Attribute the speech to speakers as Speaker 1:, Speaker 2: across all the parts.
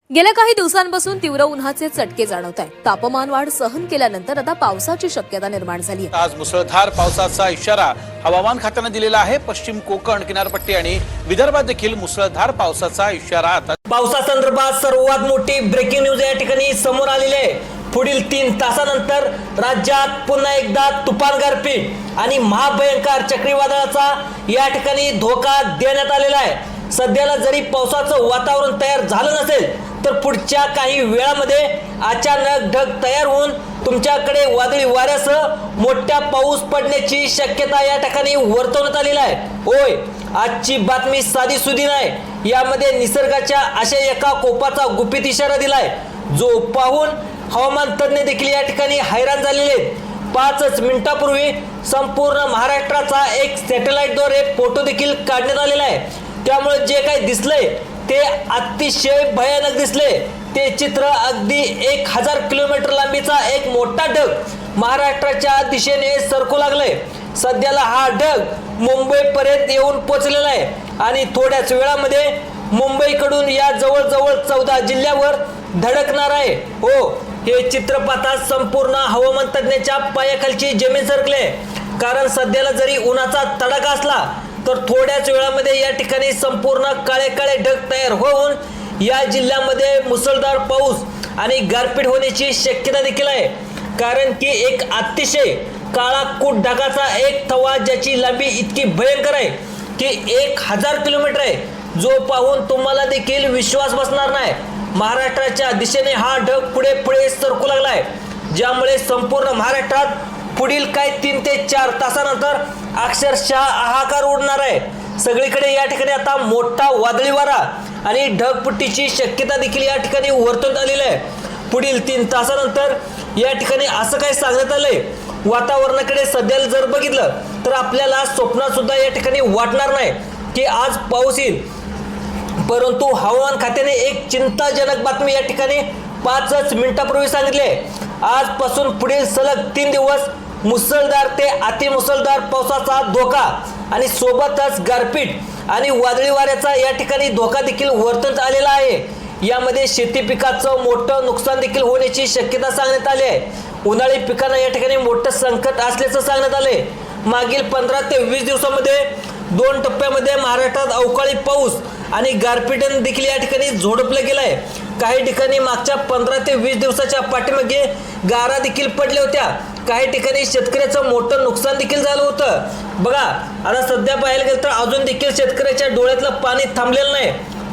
Speaker 1: गेल्या काही दिवसांपासून तीव्र उन्हाचे चटके जाणवत आहेत। तापमान वाढ सहन केल्यानंतर आता पावसाची शक्यता निर्माण झाली आहे।
Speaker 2: आज मुसळधार पावसाचा इशारा हवामान खात्याने दिलेला आहे। पश्चिम कोकण किनारपट्टी आणि विदर्भात देखील मुसळधार पावसाचा इशारा आता
Speaker 3: पावसासंदर्भात सर्वात मोठी ब्रेकिंग न्यूज या ठिकाणी समोर आलेली आहे। पुढील 3 तासानंतर राज्यात पुन्हा एकदा तुफान गारपीट आणि महाभयंकर चक्रीवादळाचा या ठिकाणी धोका देण्यात आलेला आहे। सध्याला जरी पावसाचं वातावरण तयार झालं नसेल तर पुढच्या काही वेळामध्ये अचानक ढग तयार होऊन तुमच्याकडे वादळी वाऱ्यासह मोठ्या पाऊस पडण्याची शक्यता या ठिकाणी वर्तवण्यात आलेली आहे। होय, आजची बातमी साधी सुधी नाही। यामध्ये निसर्गाच्या अशा एका कोपाचा गुपित इशारा दिलाय जो पाहून हवामान तज्ञ देखील या ठिकाणी हैराण झालेले आहेत। 5 मिनिटांपूर्वी संपूर्ण महाराष्ट्राचा एक सॅटेलाइटद्वारे फोटो देखील काढण्यात आलेला आहे। त्यामुळे जे काही दिसलंय ते अतिशय भयानक दिसले। ते चित्र अगदी 1000 किलोमीटर लांबीचा एक मोठा ढग महाराष्ट्राच्या दिशेने सरकू लागलाय। सध्याला हा ढग मुंबईपर्यंत येऊन पोहोचलेला आहे आणि थोड्याच वेळामध्ये मुंबईकडून या जवळजवळ 14 जिल्ह्यावर धडकणार आहे। हो, हे चित्र पाहता संपूर्ण हवामान तज्ञांच्या पायाखालची जमीन सरकले। कारण सध्याला जरी उन्हाचा तडाखा असला तर थोड्याच वेळामध्ये या ठिकाणी संपूर्ण काळे काळे ढग तयार होऊन या जिल्ह्यामध्ये मुसळधार पाऊस आणि गारपीट होण्याची शक्यता देखील आहे। कारण की एक अतिशय काळा कुट ढगाचा एक थवा ज्याची लांबी इतकी भयंकर आहे की 1000 किलोमीटर आहे, जो पाहून तुम्हाला देखील विश्वास बसणार नाही। महाराष्ट्राच्या दिशेने हा ढग पुढे पुढे सरकू लागलाय, ज्यामुळे संपूर्ण महाराष्ट्रात पुढील काही 3 ते 4 तासानंतर अक्षरशः हाहाकार उडणार आहे। सगळीकडे या ठिकाणी आता मोठा वादळी वारा आणि ढगफुटीची शक्यता देखील या ठिकाणी वर्तवण्यात आलेली आहे। पुढील 3 तासानंतर या ठिकाणी असं काही सांगण्यात आलंय, वातावरणाकडे सध्याला जर बघितलं तर आपल्याला स्वप्नात सुद्धा या ठिकाणी वाटणार नाही की आज पाऊस येईल। परंतु हवामान खात्याने एक चिंताजनक बातमी या ठिकाणी 5 मिनिटांपूर्वी सांगितली आहे। आजपासून पुढील सलग 3 दिवस मुसळधार ते अतिमुसळधार पावसाचा धोका आणि सोबतच गारपीट आणि वादळी वाऱ्याचा या ठिकाणी धोका देखील वर्तवण्यात आलेला आहे। यामध्ये शेती पिकाचं मोठं नुकसान देखील होण्याची शक्यता सांगण्यात आली आहे। उन्हाळी पिकांना या ठिकाणी मोठं संकट असल्याचं सांगण्यात आले। मागील 15 ते 20 दिवसामध्ये 2 टप्प्यामध्ये महाराष्ट्रात अवकाळी पाऊस आणि गारपीट देखील या ठिकाणी झोडपलं गेलं आहे। काही ठिकाणी मागच्या 15 ते 20 दिवसाच्या पाठीमागे गारा देखील पडल्या होत्या। काही ठिकाणी शेतकऱ्याचं मोठं नुकसान देखील झालं होतं। बघा, आता सध्या पाहायला गेलं तर अजून देखील शेतकऱ्याच्या डोळ्यातलं पाणी थांबलेलं नाही।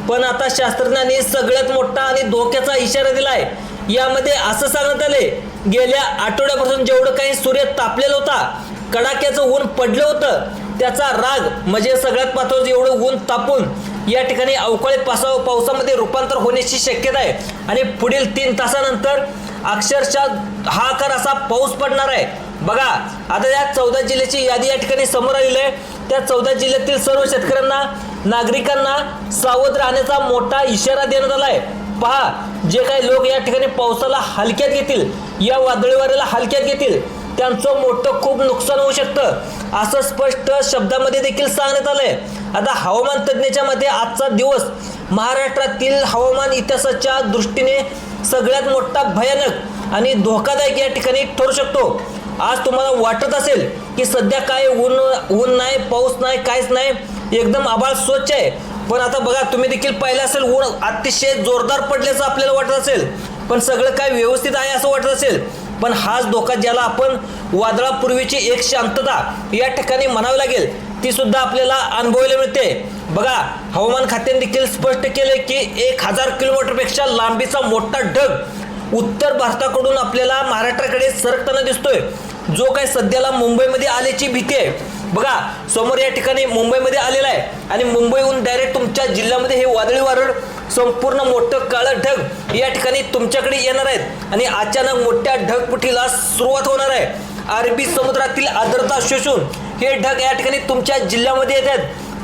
Speaker 3: पण आता शास्त्रज्ञांनी सगळ्यात मोठा आणि धोक्याचा इशारा दिलाय। यामध्ये असं सांगण्यात आले, गेल्या आठवड्यापासून जेवढं काही सूर्य तापलेला होता, कडाक्याचं ऊन पडलं होतं, त्याचा राग म्हणजे सगळ्यात महत्त्वाचं एवढं ऊन तापून या ठिकाणी अवकाळी पावसामध्ये रूपांतर होण्याची शक्यता आहे आणि पुढील 3 तासानंतर अक्षरशः हाहाकार असा पाऊस पडणार आहे। बघा, आता या 14 जिल्ह्याची यादी या ठिकाणी समोर आलेली आहे। त्या 14 जिल्ह्यातील सर्व शेतकऱ्यांना, नागरिकांना सावध राहण्याचा मोठा इशारा देण्यात आला आहे। पहा, जे काही लोक या ठिकाणी पावसाला हलक्यात घेतील, या वादळी वाऱ्याला हलक्यात घेतील, त्यांचं मोठं खूप नुकसान होऊ शकतं, असं स्पष्ट शब्दामध्ये देखील सांगण्यात आलंय। आता हवामान तज्ञांच्या मते आजचा दिवस महाराष्ट्रातील हवामान इतिहासाच्या दृष्टीने सगळ्यात मोठा भयानक आणि धोकादायक या ठिकाणी ठरू शकतो। आज तुम्हाला वाटत असेल की सध्या काय ऊन नाही, पाऊस नाही, काहीच नाही, एकदम आभाळ स्वच्छ आहे। पण आता बघा, तुम्ही देखील पाहिलं असेल, ऊन अतिशय जोरदार पडल्याचं आपल्याला वाटत असेल, पण सगळं काय व्यवस्थित आहे असं वाटत असेल। पण हाच धोका, ज्याला आपण वादळापूर्वीची एक शांतता या ठिकाणी म्हणावी लागेल, ती सुद्धा आपल्याला अनुभवायला मिळते। बघा, हवामान खात्याने देखील स्पष्ट केले की 1000 किलोमीटरपेक्षा लांबीचा मोठा ढग उत्तर भारताकडून आपल्याला महाराष्ट्राकडे सरकताना दिसतोय, जो काही सध्याला मुंबईमध्ये आल्याची भीती आहे। बघा, समोर या ठिकाणी मुंबईमध्ये आलेला आहे आणि मुंबईहून डायरेक्ट तुमच्या जिल्ह्यामध्ये हे वादळी वारं संपूर्ण मोठं काळं ढग या ठिकाणी तुमच्याकडे येणार आहेत आणि अचानक मोठ्या ढगफुटीला सुरुवात होणार आहे। अरबी समुद्रातील आर्द्रता शोषून हे ढग या ठिकाणी तुमच्या जिल्ह्यामध्ये येतात,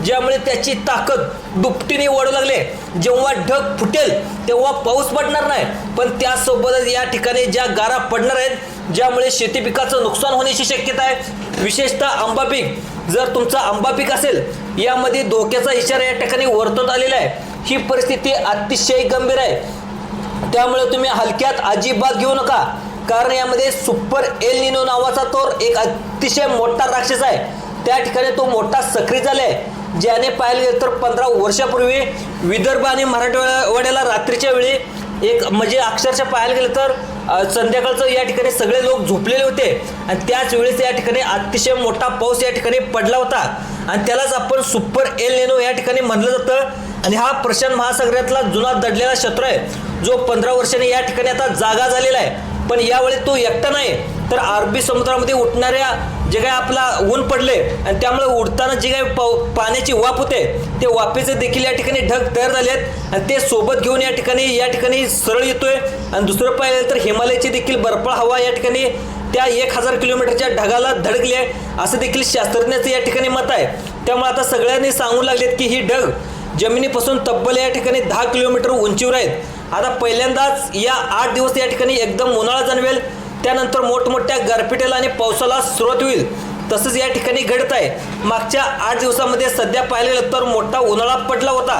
Speaker 3: ज्यामुळे त्याची ताकद दुपटीने वाढू लागले। जेव्हा ढग फुटेल तेव्हा पाऊस पडणार नाही, पण त्यासोबतच या ठिकाणी ज्या गारा पडणार आहेत, ज्यामुळे शेती पिकाचं नुकसान होण्याची शक्यता आहे। विशेषतः आंबा पीक, जर तुमचा आंबा पीक असेल, यामध्ये धोक्याचा इशारा या ठिकाणी वर्तवण्यात आलेला आहे। ही परिस्थिती अतिशय गंभीर आहे। त्यामुळे तुम्ही हलक्यात अजिबात घेऊ नका, कारण यामध्ये सुपर एल निनो नावाचा तो एक अतिशय मोठा राक्षस आहे. त्या ठिकाणी तो मोठा सक्रिय झालाय, ज्याने पाहायला गेलं तर 15 वर्षापूर्वी विदर्भ आणि मराठवाड्याला रात्रीच्या वेळी एक म्हणजे अक्षरशः पाहायला गेलं तर संध्याकाळचं या ठिकाणी सगळे लोक झोपलेले होते आणि त्याच वेळेस या ठिकाणी अतिशय मोठा पाऊस या ठिकाणी पडला होता आणि त्यालाच आपण सुपर एल निनो या ठिकाणी म्हणलं जातं. आणि हा प्रशांत महासागरातला जुना दडलेला शत्रू आहे, जो 15 वर्षांनी या ठिकाणी आता जागा झालेला आहे. पण यावेळी तो एकटा नाही, तर अरबी समुद्रामध्ये उठणाऱ्या जे काही आपला ऊन पडले आणि त्यामुळे उडताना जे काही पाण्याची वाफ होते, ते वाफेचे देखील या ठिकाणी ढग तयार झाले आहेत आणि ते सोबत घेऊन या ठिकाणी सरळ येतोय. आणि दुसरं पाहिलं तर हिमालयाची देखील बर्फाळ हवा या ठिकाणी त्या 1000 किलोमीटरच्या ढगाला धडकली आहे, असं देखील शास्त्रज्ञाचं या ठिकाणी मत आहे. त्यामुळे आता सगळ्यांनी सांगू लागलेत की ही ढग जमिनीपासून तब्बल या ठिकाणी 10 किलोमीटर उंचीवर आहेत. आता पहिल्यांदाच या 8 दिवस या ठिकाणी एकदम उन्हाळा जाणवेल, त्यानंतर मोठमोठ्या गारपिटीला आणि पावसाला सुरुवात होईल. तसंच या ठिकाणी घडत आहे. मागच्या 8 दिवसामध्ये सध्या पाहायला गेलं तर मोठा उन्हाळा पडला होता.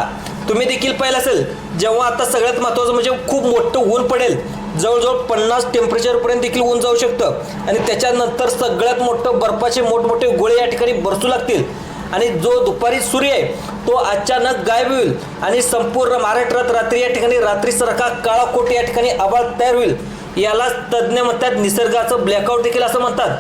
Speaker 3: तुम्ही देखील पाहिलं असेल, जेव्हा आता सगळ्यात महत्त्वाचं म्हणजे खूप मोठं ऊन पडेल, जवळजवळ 50 टेम्परेचरपर्यंत देखील ऊन जाऊ शकतं आणि त्याच्यानंतर सगळ्यात मोठं बर्फाचे मोठमोठे गोळे या ठिकाणी बरसू लागतील आणि जो दुपारी सूर्य आहे तो अचानक गायब होईल आणि संपूर्ण महाराष्ट्रात रात्री या ठिकाणी रात्रीसारखा काळा कोट या ठिकाणी आभाळ तयार होईल. याला तज्ज्ञ म्हणतात निसर्गाचं ब्लॅकआउट देखील असं म्हणतात.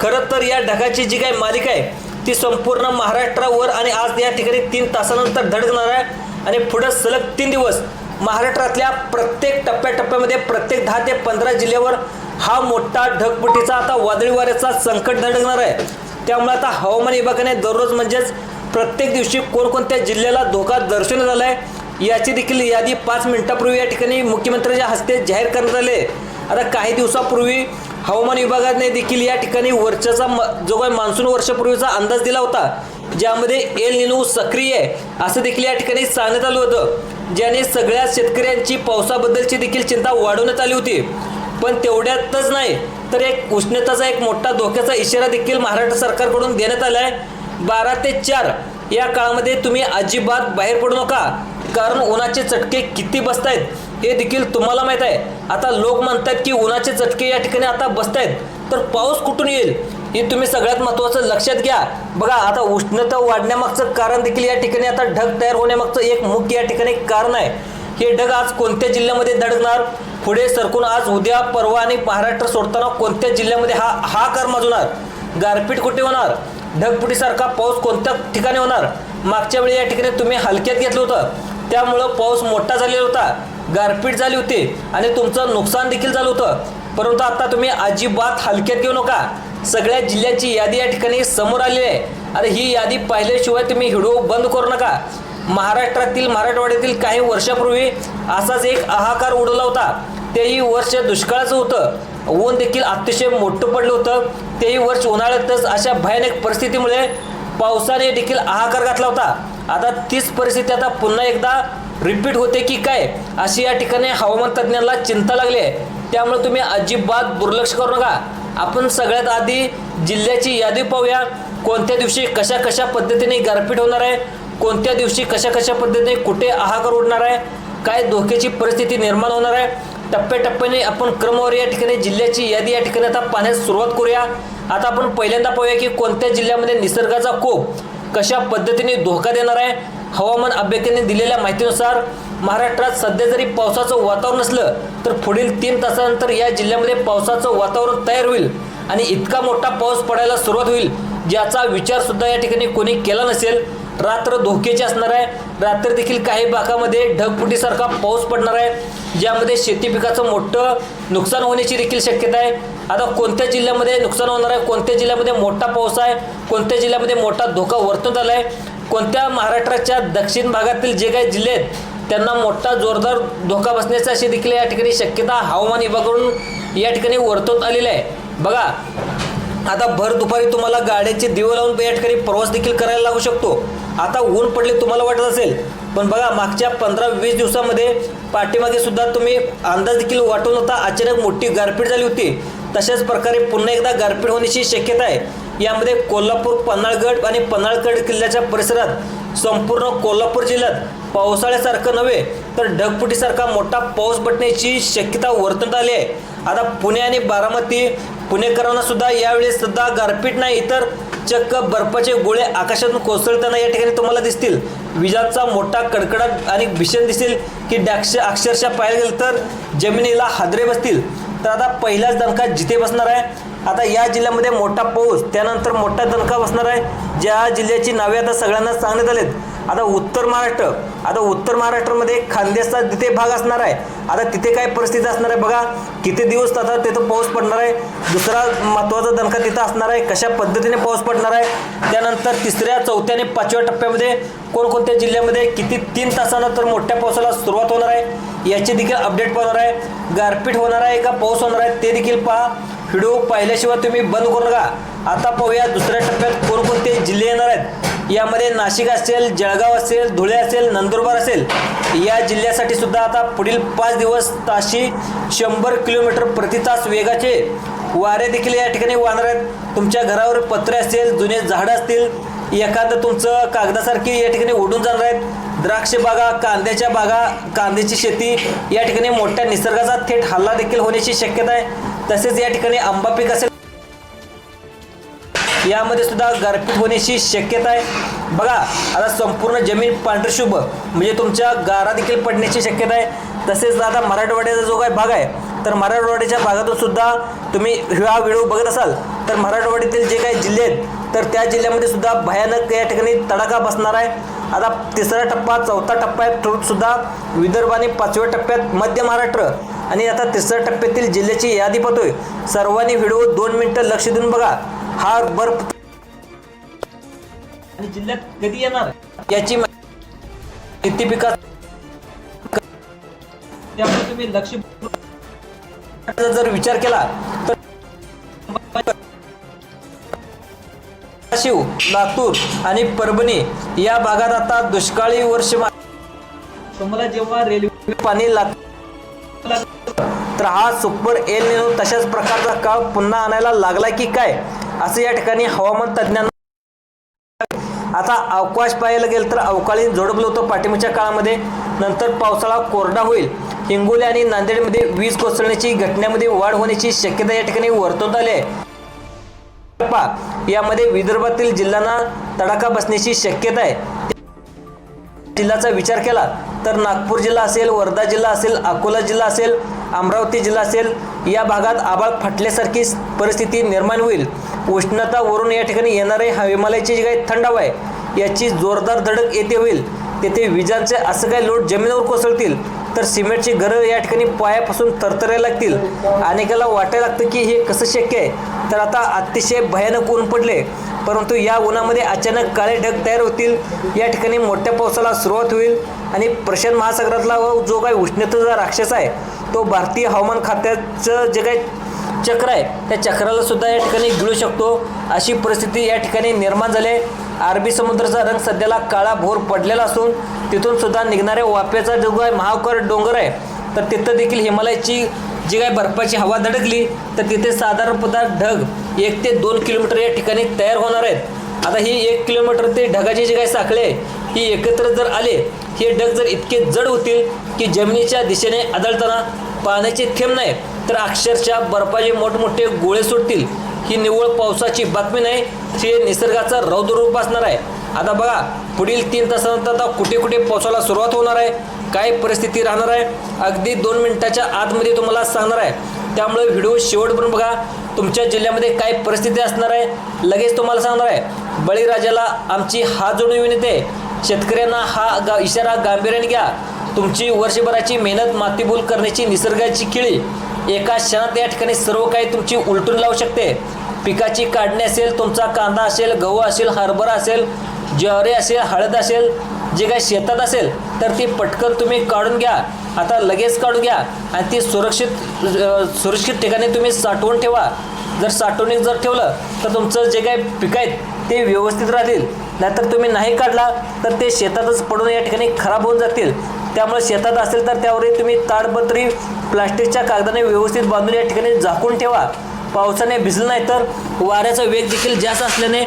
Speaker 3: खरं तर या ढगाची जी काही मालिका आहे ती संपूर्ण महाराष्ट्रावर आणि आज या ठिकाणी 3 तासानंतर धडकणार आहे आणि पुढे सलग 3 दिवस महाराष्ट्रातल्या प्रत्येक टप्प्याटप्प्यामध्ये प्रत्येक 10 ते 15 जिल्ह्यावर हा मोठा ढगफुटीचा आता वादळी वाऱ्याचा संकट धडकणार आहे. त्यामुळे आता हवामान विभागाने दररोज म्हणजेच प्रत्येक दिवशी कोणकोणत्या जिल्ह्याला धोका दर्शवण्यात आला आहे याची देखील यादी 5 मिनिटापूर्वी या ठिकाणी मुख्यमंत्र्यांच्या हस्ते जाहीर करण्यात आले. आता काही दिवसापूर्वी हवामान विभागाने देखील या ठिकाणी वर्षाचा जो काही मान्सून वर्षापूर्वीचा अंदाज दिला होता, ज्यामध्ये एल निनो सक्रिय आहे असं देखील या ठिकाणी सांगण्यात आलं होतं, ज्याने सगळ्या शेतकऱ्यांची पावसाबद्दलची देखील चिंता वाढवण्यात आली होती. पण तेवढ्यातच नाही तर एक उष्णतेचा एक मोठा धोक्याचा इशारा देखील महाराष्ट्र सरकारकडून देण्यात आला आहे. 12 ते 4 या काळामध्ये तुम्ही अजिबात बाहेर पडू नका, कारण उन्हाचे चटके किती बसत आहेत हे देखील तुम्हाला माहीत आहे. आता लोक म्हणतात की उन्हाचे चटके या ठिकाणी आता बसत आहेत, तर पाऊस कुठून येईल हे तुम्ही सगळ्यात महत्त्वाचं लक्षात घ्या. बघा, आता उष्णता वाढण्यामागचं कारण देखील या ठिकाणी आता ढग तयार होण्यामागचं एक मुख्य या ठिकाणी कारण आहे. हे ढग आज कोणत्या जिल्ह्यामध्ये धडकणार, पुढे सरकून आज उद्या परवा आणि महाराष्ट्र सोडताना कोणत्या जिल्ह्यामध्ये हा कार माजवणार, गारपीट कुठे होणार, ढगफुटीसारखा पाऊस कोणत्या ठिकाणी होणार. मागच्या वेळी या ठिकाणी तुम्ही हलक्यात घेतलं होतं, त्यामुळं पाऊस मोठा झालेला होता, गारपीट झाली होती आणि तुमचं नुकसान देखील झालं होतं. परंतु आता तुम्ही अजिबात हलक्यात घेऊ नका. सगळ्या जिल्ह्याची यादी या ठिकाणी समोर आलेली आहे. आता ही यादी पाहिल्याशिवाय तुम्ही व्हिडिओ बंद करू नका. महाराष्ट्रातील मराठवाड्यातील काही वर्षापूर्वी असाच एक हाहाकार उडवला होता. तेही वर्ष दुष्काळाचं होतं, ऊन देखील अतिशय मोठं पडलं होतं. तेही वर्ष उन्हाळ्यातच अशा भयानक परिस्थितीमुळे पावसाने देखील हाहाकार घातला होता. आता तीच परिस्थिती आता पुन्हा एकदा रिपीट होते की काय अशी या ठिकाणी हवामान तज्ज्ञांना चिंता लागली आहे. त्यामुळे तुम्ही अजिबात दुर्लक्ष करू नका. आपण सगळ्यात आधी जिल्ह्याची यादी पाहूया. कोणत्या दिवशी कशा कशा पद्धतीने गारपीट होणार आहे, कोणत्या दिवशी कशा कशा पद्धतीने कुठे हाहाकार उडणार आहे, काय धोक्याची परिस्थिती निर्माण होणार आहे. टप्प्याटप्प्याने आपण क्रमवारी या ठिकाणी जिल्ह्याची यादी या ठिकाणी आता पाहण्यास सुरुवात करूया. आता आपण पहिल्यांदा पाहूया की कोणत्या जिल्ह्यामध्ये निसर्गाचा कोप कशा पद्धतीने धोका देणार आहे. हवामान अभ्यासाने दिलेल्या माहितीनुसार महाराष्ट्रात सध्या जरी पावसाचं वातावरण नसलं तर पुढील 3 तासानंतर या जिल्ह्यामध्ये पावसाचं वातावरण तयार होईल आणि इतका मोठा पाऊस पडायला सुरुवात होईल ज्याचा विचार सुद्धा या ठिकाणी कोणी केला नसेल. रात्र धोक्याची असणार आहे. रात्री देखील काही भागामध्ये ढगफुटीसारखा पाऊस पडणार आहे, ज्यामध्ये शेती पिकाचं मोठं नुकसान होण्याची देखील शक्यता आहे. आता कोणत्या जिल्ह्यामध्ये नुकसान होणार आहे, कोणत्या जिल्ह्यामध्ये मोठा पाऊस आहे, कोणत्या जिल्ह्यामध्ये मोठा धोका वर्तवण्यात आला आहे, कोणत्या महाराष्ट्राच्या दक्षिण भागातील जे काही जिल्हे आहेत त्यांना मोठा जोरदार धोका बसण्याची अशी देखील या ठिकाणी शक्यता हवामान विभागाकडून या ठिकाणी वर्तवण्यात आलेली आहे. बघा, आता भर दुपारी तुम्हाला गाड्यांचे दिवे लावून या ठिकाणी प्रवास देखील करायला लागू शकतो. आता ऊन पडले तुम्हाला वाटत असेल, पण बघा मागच्या 15-20 दिवसामध्ये पाठीमागे सुद्धा तुम्ही अंदाज देखील वाटून होता अचानक मोठी गारपीट झाली होती. तशाच प्रकारे पुन्हा एकदा गारपीट होण्याची शक्यता आहे. यामध्ये कोल्हापूर, पन्हाळगड आणि पन्हाळगड किल्ल्याच्या परिसरात संपूर्ण कोल्हापूर जिल्ह्यात पावसाळ्यासारखं नव्हे तर ढगफुटीसारखा मोठा पाऊस पडण्याची शक्यता वर्तवण्यात आली आहे. आता पुणे आणि बारामती पुणेकरांना सुद्धा यावेळी सुद्धा गारपीट नाही तर चक्क बर्फाचे गोळे आकाशातून कोसळताना या ठिकाणी तुम्हाला दिसतील. विजांचा मोठा कडकडाट आणि भीषण दिसेल की अक्षरशः पाहायला गेलं तर जमिनीला हादरे बसतील. तर आता पहिलाच दणका जिथे बसणार आहे. आता या जिल्ह्यामध्ये मोठा पाऊस त्यानंतर मोठा दणका बसणार आहे. ज्या जिल्ह्याची नावे आता सगळ्यांना सांगण्यात आलेत. आता उत्तर महाराष्ट्रामध्ये खानदेशचा तिथे भाग असणार आहे. आता तिथे काय परिस्थिती असणार आहे बघा. किती दिवस आता तिथं पाऊस पडणार आहे. दुसरा महत्त्वाचा दणका तिथं असणार आहे कशा पद्धतीने पाऊस पडणार आहे. त्यानंतर तिसऱ्या चौथ्या आणि पाचव्या टप्प्यामध्ये कोणकोणत्या जिल्ह्यामध्ये किती 3 तासानं तर मोठ्या पावसाला सुरुवात होणार आहे याची देखील अपडेट पाहणार आहे. गारपीट होणार आहे का पाऊस होणार आहे ते देखील पहा. व्हिडिओ पाहिल्याशिवाय तुम्ही बंद करू नका. आता पाहूया दुसऱ्या टप्प्यात कोणकोणते जिल्हे येणार आहेत. यामध्ये नाशिक असेल, जळगाव असेल, धुळे असेल, नंदुरबार असेल. या जिल्ह्यासाठी सुद्धा आता पुढील 5 दिवस ताशी 100 किलोमीटर प्रति तास वेगाचे वारे देखील या ठिकाणी वाहणार आहेत. तुमच्या घरावर पत्रे असेल, जुने झाडं असतील, एखादं तुमचं कागदासारखी या ठिकाणी उडून जाणार आहेत. द्राक्ष बागा, कांद्याच्या बागा, कांद्याची शेती या ठिकाणी मोठ्या निसर्गाचा थेट हल्ला देखील होण्याची शक्यता आहे. तसेच या ठिकाणी आंबा पीक असेल यामध्ये सुद्धा गारपीट होण्याची शक्यता आहे. बघा आता संपूर्ण जमीन पांढरशुभ्र म्हणजे तुमच्या गारा देखील पडण्याची शक्यता आहे. तसेच आता मराठवाड्याचा जो काही भाग आहे तर मराठवाड्याच्या भागातून सुद्धा तुम्ही हा व्हिडिओ बघत असाल तर मराठवाड्यातील जे काही जिल्हे आहेत तर त्या जिल्ह्यामध्ये सुद्धा भयानक या ठिकाणी तडाखा बसणार आहे. आता तिसरा टप्पा चौथा टप्प्यात सुद्धा विदर्भ आणि 5व्या टप्प्यात मध्य महाराष्ट्र आणि आता तिसऱ्या टप्प्यातील जिल्ह्याची यादी पाहतोय. सर्वांनी व्हिडिओ 2 मिनिटं लक्ष देऊन बघा. हा बर्फ आणि जिल्ह्यात कधी येणार याची किती पिकात त्यामुळे तुम्ही लक्ष जर विचार केला तर लातूर आणि परभणी या भागात आता दुष्काळी वर्ष तुम्हाला जेव्हा रेल्वे पाणी लागतं तर हा सुपर एल निनो तशाच प्रकारचा काळ पुन्हा आणायला लागला की काय असं या ठिकाणी हवामान तज्ञांना. आता अवकाश पाहायला गेलं तर अवकाळी झोडपलं होतं पाठीमागच्या काळामध्ये. नंतर पावसाळा कोरडा होईल. हिंगोली आणि नांदेडमध्ये वीज कोसळण्याची घटनेमध्ये वाढ होण्याची शक्यता या ठिकाणी वर्तवण्यात आली आहे. यामध्ये विदर्भातील जिल्ह्यांना तडाखा बसण्याची शक्यता आहे. जिल्ह्याचा विचार केला तर नागपूर जिल्हा असेल, वर्धा जिल्हा असेल, अकोला जिल्हा असेल, अमरावती जिल्हा असेल या भागात आभाळ फाटल्यासारखी परिस्थिती निर्माण होईल. उष्णता वरून या ठिकाणी येणारे हिमालयाची जी काही थंड हवा आहे याची जोरदार धडक येथे होईल. तेथे विजांचे असं काही लोट जमिनीवर कोसळतील तर सिमेंटची घरं या ठिकाणी पायापासून थरथरायला लागतील. अनेकाला वाटायला लागतं की हे कसं शक्य आहे. तर आता अतिशय भयानक ऊन पडले परंतु या उन्हामध्ये अचानक काळे ढग तयार होतील. या ठिकाणी मोठ्या पावसाला सुरुवात होईल आणि प्रशांत महासागरातला जो काही उष्णतेचा राक्षस आहे तो भारतीय हवामान खात्याचं जे काही चक्र आहे त्या चक्राला सुद्धा या ठिकाणी गिळू शकतो. अशी परिस्थिती या ठिकाणी निर्माण झाली आहे. अरबी समुद्राचा रंग सध्याला काळा भोर पडलेला असून तिथून सुद्धा निघणाऱ्या वाफ्याचा जो काही महाकर डोंगर आहे तर तिथं देखील हिमालयाची जी काही बर्फाची हवा धडकली तर तिथे साधारणतः ढग 1 ते 2 किलोमीटर या ठिकाणी तयार होणार आहेत. आता ही 1 किलोमीटर ते ढगाची जी काही साखळी आहे ही एकत्र जर आले हे ढग जर इतके जड होतील की जमिनीच्या दिशेने आदळताना पाण्याचे थेंब नाही तर अक्षरशः बर्फाचे मोठमोठे गोळे सुटतील. ही निव्वळ पावसाची बातमी नाही, हे निसर्गाचं रौद्र रूप असणार आहे. आता बघा पुढील 3 तासानंतर आता कुठे कुठे पावसाला सुरुवात होणार आहे, काय परिस्थिती राहणार आहे अगदी 2 मिनिटाच्या आतमध्ये तुम्हाला सांगणार आहे. त्यामुळे व्हिडिओ शेवटपर्यंत बघा. तुमच्या जिल्ह्यामध्ये काय परिस्थिती असणार आहे लगेच तुम्हाला सांगणार आहे. बळीराजाला आमची हात जोडून विनंती आहे. शेतकऱ्यांना हा इशारा गांभीर्याने घ्या. तुमची वर्षभराची मेहनत मातीबूल करण्याची निसर्गाची किळी एका क्षणात या ठिकाणी सर्व काही तुमची उलटून लावू शकते. पिकाची काढणी असेल, तुमचा कांदा असेल, गहू असेल, हरभरा असेल, ज्वारी असेल, हळद असेल, जे काही शेतात असेल तर ती पटकन तुम्ही काढून घ्या. आता लगेच काढून घ्या आणि ती सुरक्षित ठिकाणी तुम्ही साठवून ठेवा. जर साठवणूक जर ठेवलं तर तुमचं जे काही पिकं आहेत ते व्यवस्थित राहतील. नाहीतर तुम्ही नाही काढला तर ते शेतातच पडून या ठिकाणी खराब होऊन जातील. त्यामुळे शेतात असेल तर त्यावरही तुम्ही ताडपत्री प्लास्टिकच्या कागदाने व्यवस्थित बांधून या ठिकाणी झाकून ठेवा. पावसाने भिजलं नाही तर वाऱ्याचा वेग देखील जास्त असल्याने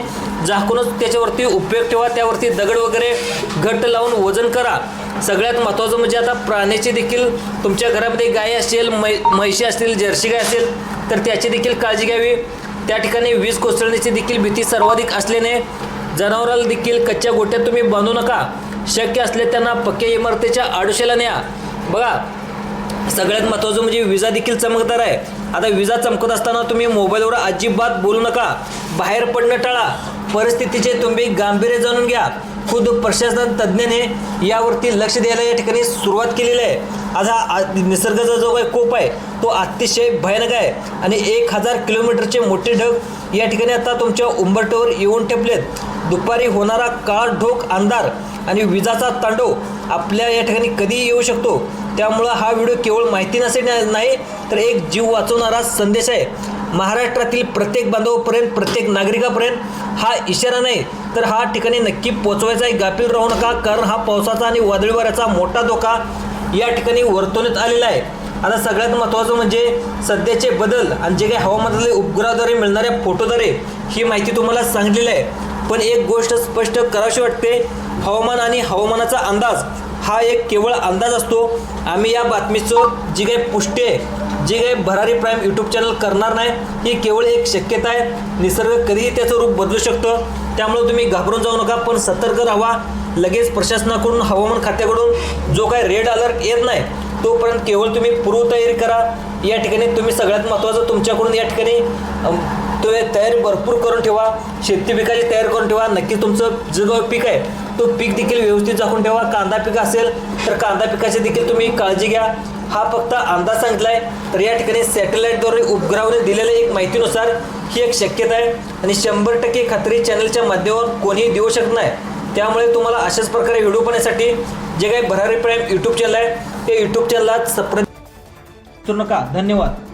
Speaker 3: झाकूनच त्याच्यावरती उपयोग ठेवा. त्यावरती दगड वगैरे घट्ट लावून वजन करा सगळ्यात महत्त्वाचं म्हणजे आता प्राण्याची देखील तुमच्या घरामध्ये गाय असेल म्हैशी असतील जर्सी गाय असेल तर त्याची देखील काळजी घ्यावी. त्या ठिकाणी वीज कोसळण्याची देखील भीती सर्वाधिक असल्याने जनावराला देखील कच्च्या गोट्यात तुम्ही बांधू नका. शक्य असले त्यांना पक्क्या इमारतीच्या आडोशाला न्या. बघा सगळ्यात महत्त्वाचं म्हणजे विजा देखील चमकदार आहे. आता विजा चमकत असताना तुम्ही मोबाईलवर अजिबात बोलू नका. बाहेर पडणं टाळा. परिस्थितीचे तुम्ही गांभीर्य जाणून घ्या. खुद प्रशासन तज्ज्ञाने यावरती लक्ष द्यायला या ठिकाणी सुरुवात केलेली आहे. आता निसर्गाचा जो काही कोप आहे तो अतिशय भयानक आहे आणि 1000 किलोमीटरचे मोठे ढग या ठिकाणी आता तुमच्या उंबरठ्यावर येऊन ठेपलेत. दुपारी होणारा काळ ढोक अंधार आणि विजाचा तांडव आपल्या या ठिकाणी कधीही येऊ शकतो. त्यामुळं हा व्हिडिओ केवळ माहिती नाही तर एक जीव वाचवणारा संदेश आहे. महाराष्ट्रातील प्रत्येक बांधवापर्यंत प्रत्येक नागरिकापर्यंत हा इशारा नाही तर हा ठिकाणी नक्की पोचवायचा आहे. गाफील राहू नका कारण हा पावसाचा आणि वादळी वाऱ्याचा मोठा धोका या ठिकाणी वर्तवण्यात आलेला आहे. आता सगळ्यात महत्त्वाचं म्हणजे सध्याचे बदल आणि जे काही हवामानातले उपग्रहाद्वारे मिळणाऱ्या फोटोद्वारे ही माहिती तुम्हाला सांगितलेली आहे. पण एक गोष्ट स्पष्ट करावीशी वाटते, हवामान आणि हवामानाचा अंदाज हा एक केवळ अंदाज असतो. आम्ही या बातमीचं जी काही पुष्टी आहे जे काही भरारी प्राईम यूट्यूब चॅनल करणार नाही. ही केवळ एक शक्यता आहे. निसर्ग कधीही त्याचं रूप बदलू शकतं. त्यामुळे तुम्ही घाबरून जाऊ नका पण सतर्क राहा. लगेच प्रशासनाकडून हवामान खात्याकडून जो काही रेड अलर्ट येत नाही तोपर्यंत केवळ तुम्ही पूर्वतयारी करा. या ठिकाणी तुम्ही सगळ्यात महत्त्वाचं तुमच्याकडून या ठिकाणी तयारी भरपूर करून ठेवा. शेती पिकाची तयारी करून ठेवा. नक्की तुमचं जे काही पीक आहे तो पीक देखील व्यवस्थित झाकून ठेवा. कांदा पीक असेल तर कांदा पिकाची देखील तुम्ही काळजी घ्या. हा फक्त अंदाज सांगितला आहे तर या ठिकाणी सॅटेलाईटद्वारे उपग्रहाने दिलेल्या एक माहितीनुसार ही एक शक्यता आहे आणि 100% खात्री चॅनलच्या माध्यमातून कोणीही देऊ शकत नाही. त्यामुळे तुम्हाला अशाच प्रकारे व्हिडिओ पाहण्यासाठी जे काही भरारी प्राईम यूट्यूब चॅनल आहे ते यूट्यूब चॅनलला सबस्क्राईब करू नका. धन्यवाद.